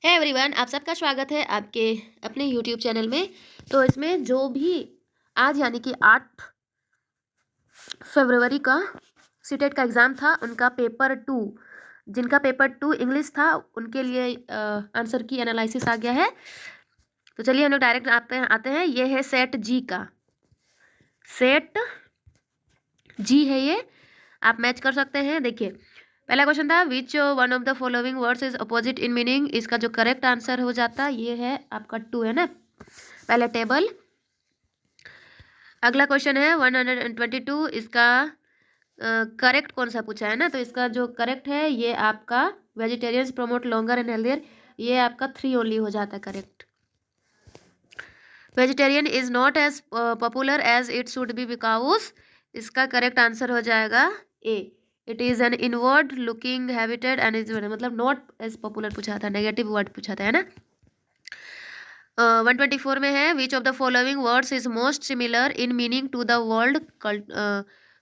है एवरीवन, आप सबका स्वागत है आपके अपने यूट्यूब चैनल में। तो इसमें जो भी आज यानी कि 8 फरवरी का सीटेट का एग्ज़ाम था, उनका पेपर 2, जिनका पेपर 2 इंग्लिश था, उनके लिए आंसर की एनालिसिस आ गया है। तो चलिए हम लोग डायरेक्ट आते हैं। ये है सेट जी का, सेट जी है ये, आप मैच कर सकते हैं। देखिए पहला क्वेश्चन था विच one of the following words is opposite in meaning. इसका जो करेक्ट आंसर हो जाता ये है आपका 2 है ना, पहले टेबल। अगला क्वेश्चन है 122, इसका करेक्ट कौन सा पूछा है ना, तो इसका जो करेक्ट है ये आपका vegetarians promote longer and healthier, ये आपका 3 ओनली हो जाता है correct. Vegetarian is not as popular as it should be because, इसका करेक्ट आंसर हो जाएगा A, it is an inward looking habitat and is मतलब नॉट एज पॉपुलर पूछा था, नेगेटिव वर्ड पूछा था है ना। 124 में है which of the following words is most similar in meaning to the world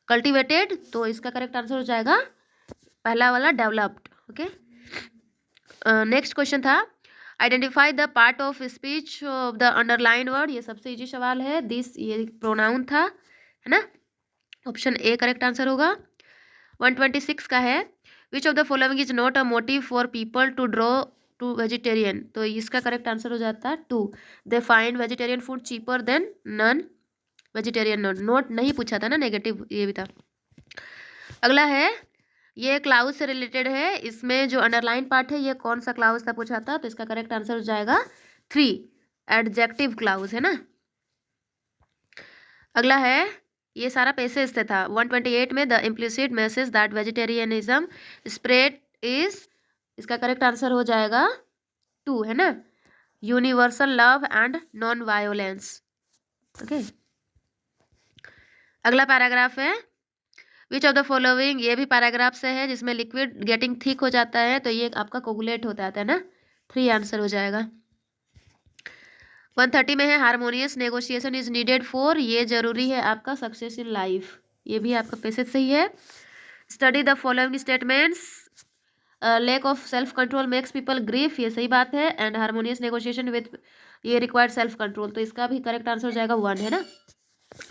cultivated, तो इसका करेक्ट आंसर हो जाएगा पहला वाला डेवलप्ड। ओके, नेक्स्ट क्वेश्चन था identify the part of speech of the underline word, ये सबसे इजी सवाल है। दिस ये प्रोनाउन था है ना, ऑप्शन ए करेक्ट आंसर होगा। 126 का है which of the following is not a motive for people to draw to vegetarian, तो इसका करेक्ट आंसर हो जाता है 2, they find vegetarian food cheaper than non vegetarian. Note नहीं पूछा था ना, नेगेटिव ये भी था। अगला है ये क्लाउज से रिलेटेड है, इसमें जो अंडरलाइन पार्ट है ये कौन सा क्लाउज था पूछा था, तो इसका करेक्ट आंसर हो जाएगा 3, एडजेक्टिव क्लाउज है ना। अगला है ये सारा पैसेज से था 128 में the implicit message that vegetarianism spread is, इसका करेक्ट आंसर हो जाएगा 2 है ना, universal love and non violence. Okay, अगला पैराग्राफ है विच ऑफ द फॉलोइंग, ये भी पैराग्राफ से है जिसमें लिक्विड गेटिंग थिक हो जाता है, तो ये आपका कोगुलेट होता है ना, 3 आंसर हो जाएगा। 130 में है harmonious negotiation is needed for, ये जरूरी है आपका सक्सेस इन लाइफ, ये भी आपका पैसेज सही है। Study the following statements, lack of self control makes people grief, ये सही बात है, एंड हारमोनियस नेगोशिएशन विद ये रिक्वायर्ड सेल्फ कंट्रोल, तो इसका भी करेक्ट आंसर हो जाएगा 1 है ना,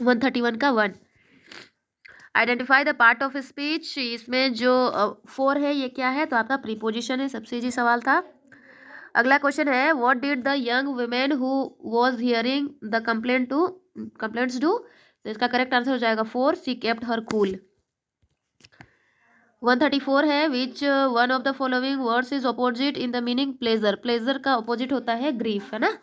131 का 1। Identify the part of speech, इसमें जो 4 है ये क्या है, तो आपका प्रीपोजिशन है, सबसे इजी सवाल था। अगला क्वेश्चन है what did the young women who was hearing the complaints do, तो इसका करेक्ट आंसर हो जाएगा 4, शी केप्ट हर कूल। 134 है which one of the following words is opposite in the meaning pleasure, pleasure का opposite होता है grief है ना।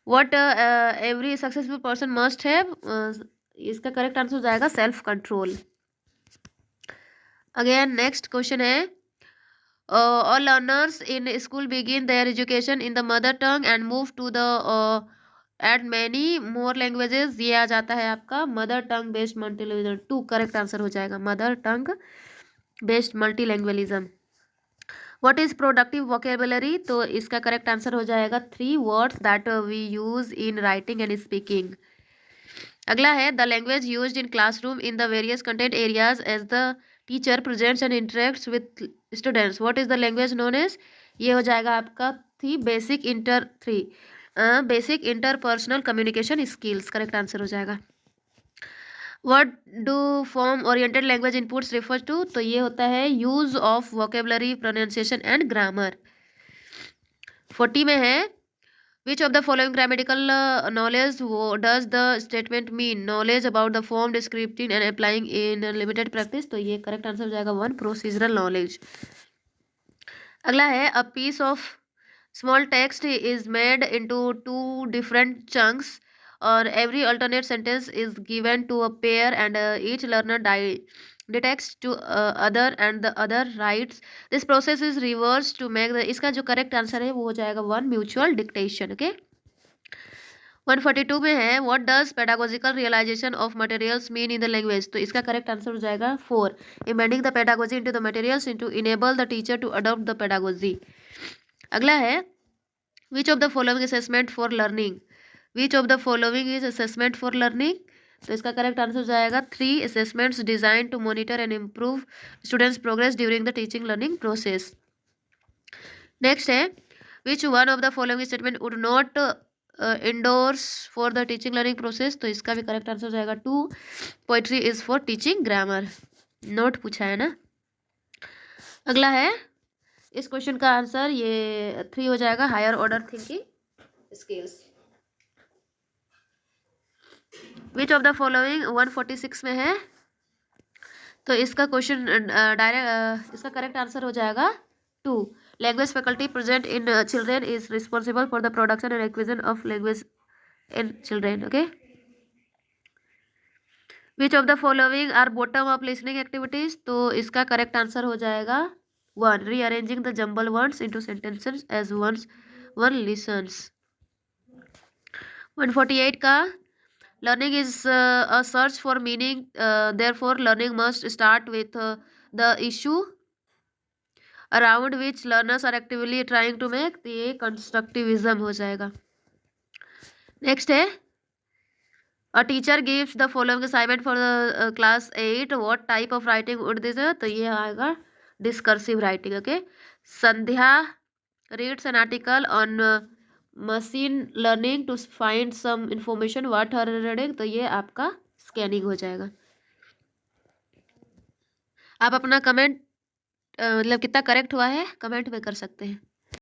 What every successful person must have, इसका करेक्ट आंसर हो जाएगा self control. Again next question है all learners in school begin their education in the mother tongue and move to the add many more languages, ये आ जाता है आपका mother tongue based multilingualism, 2 correct answer हो जाएगा mother tongue based multilingualism. What is productive vocabulary, तो इसका correct answer हो जाएगा 3 words that we use in writing and speaking. अगला है the language used in classroom in the various content areas as the teacher presents and interacts with students, what is the language known as, ये हो जाएगा आपका 3 basic interpersonal communication skills, correct answer हो जाएगा। What do form oriented language inputs refer to, तो ये होता है use of vocabulary pronunciation and grammar. 40 में है which of the following grammatical knowledge does the statement mean, knowledge about the form descripting and applying in limited practice, तो ये correct answer हो जाएगा 1, प्रोसीजरल नॉलेज। अगला है a piece of small text is made into 2 different chunks or every alternate sentence is given to a pair and each learner detects to other and the other writes, this process is reversed to make the, इसका जो correct answer है वो हो जाएगा 1, mutual dictation. Okay, 142 में है what does pedagogical realisation of materials mean in the language, तो इसका करेक्ट आंसर हो जाएगा 4, embedding the pedagogy into the materials to enable the teacher to adopt the pedagogy. अगला है which of the following assessment for learning, which of the following is assessment for learning, तो इसका correct answer हो जाएगा 3 assessments design to monitor and improve students progress during the teaching learning process. Next है which one of the following statement would not endorse for the teaching learning process, तो इसका भी correct answer हो जाएगा 2, poetry is for teaching grammar. Not पूछा है ना। अगला है इस क्वेश्चन का आंसर ये 3 हो जाएगा, higher order thinking skills. Which of the following 146 में है, तो इसका क्वेश्चन डायरेक्ट इसका करेक्ट आंसर हो जाएगा 2, language faculty present in children is responsible for the production and acquisition of language in children. Okay, which of the following are bottom up listening activities, तो इसका correct answer हो जाएगा 1, rearranging the jumble words into sentences as one listens. 148 का learning is a search for meaning, therefore learning must start with the issue around which learners are actively trying to make, तो ये constructivism हो जाएगा। Next है a teacher gives the following assignment for the class 8, what type of writing would this, तो ये आएगा discursive writing। Okay, Sandhya reads an article on machine learning to find some information what her reading, तो ये आपका scanning हो जाएगा। आप अपना कमेंट मतलब कितना करेक्ट हुआ है कमेंट में कर सकते हैं।